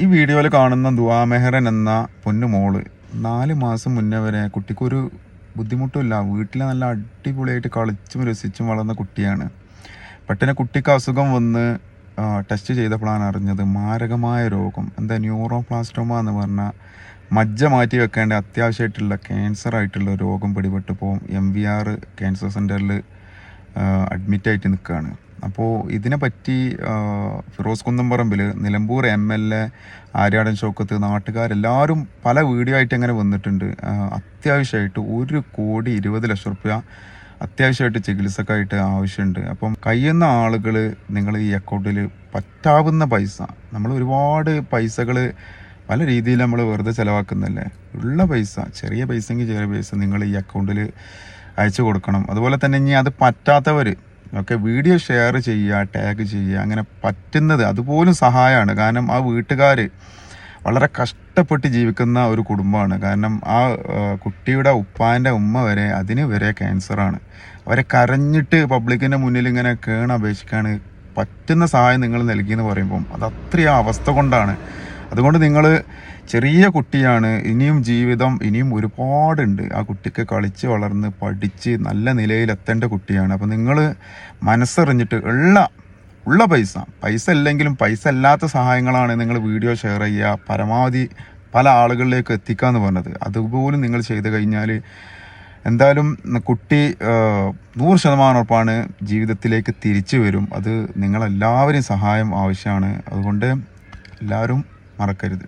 ഈ വീഡിയോയിൽ കാണുന്ന ദുആ മെഹറൻ എന്ന പൊന്നുമോള് 4 മാസം മുന്നേ വരെ കുട്ടിക്കൊരു ബുദ്ധിമുട്ടുമില്ല, വീട്ടിൽ നല്ല അടിപൊളിയായിട്ട് കളിച്ചും രസിച്ചും വളർന്ന കുട്ടിയാണ്. പെട്ടെന്ന് കുട്ടിക്ക് അസുഖം വന്ന് ടെസ്റ്റ് ചെയ്തപ്പോഴാണ് അറിഞ്ഞത് മാരകമായ രോഗം, എന്താ ന്യൂറോപ്ലാസ്റ്റോമ എന്ന് പറഞ്ഞാൽ മജ്ജ മാറ്റി വെക്കേണ്ട അത്യാവശ്യമായിട്ടുള്ള ക്യാൻസർ ആയിട്ടുള്ള രോഗം പിടിപെട്ടപ്പോൾ MVR ക്യാൻസർ സെൻറ്ററിൽ അഡ്മിറ്റായിട്ട് നിൽക്കുകയാണ്. അപ്പോൾ ഇതിനെപ്പറ്റി ഫിറോസ് കുന്നംപറമ്പിൽ, നിലമ്പൂർ MLA ആര്യാടൻ ഷൗക്കത്ത്, നാട്ടുകാരെല്ലാവരും പല വീഡിയോ ആയിട്ട് അങ്ങനെ വന്നിട്ടുണ്ട്. അത്യാവശ്യമായിട്ട് 1,20,00,000 രൂപ അത്യാവശ്യമായിട്ട് ചികിത്സക്കായിട്ട് ആവശ്യമുണ്ട്. അപ്പം കഴിയുന്ന ആളുകൾ നിങ്ങൾ ഈ അക്കൗണ്ടിൽ പറ്റാവുന്ന പൈസ, നമ്മൾ ഒരുപാട് പൈസകൾ പല രീതിയിൽ നമ്മൾ വെറുതെ ചിലവാക്കുന്നല്ലേ, ഉള്ള പൈസ, ചെറിയ പൈസയെങ്കിൽ ചെറിയ പൈസ നിങ്ങൾ ഈ അക്കൗണ്ടിൽ അയച്ചു കൊടുക്കണം. അതുപോലെ തന്നെ ഇനി അത് പറ്റാത്തവർ വീഡിയോ ഷെയർ ചെയ്യുക, ടാഗ് ചെയ്യുക, അങ്ങനെ പറ്റുന്നത് അതുപോലും സഹായമാണ്. കാരണം ആ വീട്ടുകാർ വളരെ കഷ്ടപ്പെട്ട് ജീവിക്കുന്ന ഒരു കുടുംബമാണ്. കാരണം ആ കുട്ടിയുടെ ഉപ്പാൻ്റെ ഉമ്മ വരെ, അതിന് വരെ ക്യാൻസറാണ്. അവരെ കരഞ്ഞിട്ട് പബ്ലിക്കിൻ്റെ മുന്നിൽ ഇങ്ങനെ അപേക്ഷിക്കാണ്. പറ്റുന്ന സഹായം നിങ്ങൾ നൽകിയെന്ന് പറയുമ്പം അത് അത്രയും അവസ്ഥ കൊണ്ടാണ്. അതുകൊണ്ട് നിങ്ങൾ ചെറിയ കുട്ടിയാണ്, ഇനിയും ജീവിതം ഇനിയും ഒരുപാടുണ്ട്. ആ കുട്ടിക്ക് കളിച്ച് വളർന്ന് പഠിച്ച് നല്ല നിലയിലെത്തേണ്ട കുട്ടിയാണ്. അപ്പോൾ നിങ്ങൾ മനസ്സറിഞ്ഞിട്ട് ഉള്ള പൈസ ഇല്ലെങ്കിലും പൈസ അല്ലാത്ത സഹായങ്ങളാണ് നിങ്ങൾ വീഡിയോ ഷെയർ ചെയ്യുക, പരമാവധി പല ആളുകളിലേക്ക് എത്തിക്കുക എന്ന് പറഞ്ഞത്. അതുപോലും നിങ്ങൾ ചെയ്ത് കഴിഞ്ഞാൽ എന്തായാലും കുട്ടി 100% ഉറപ്പാണ് ജീവിതത്തിലേക്ക് തിരിച്ചു വരും. അത് നിങ്ങളെല്ലാവരും സഹായം ആവശ്യമാണ്. അതുകൊണ്ട് എല്ലാവരും മറക്കരുത്.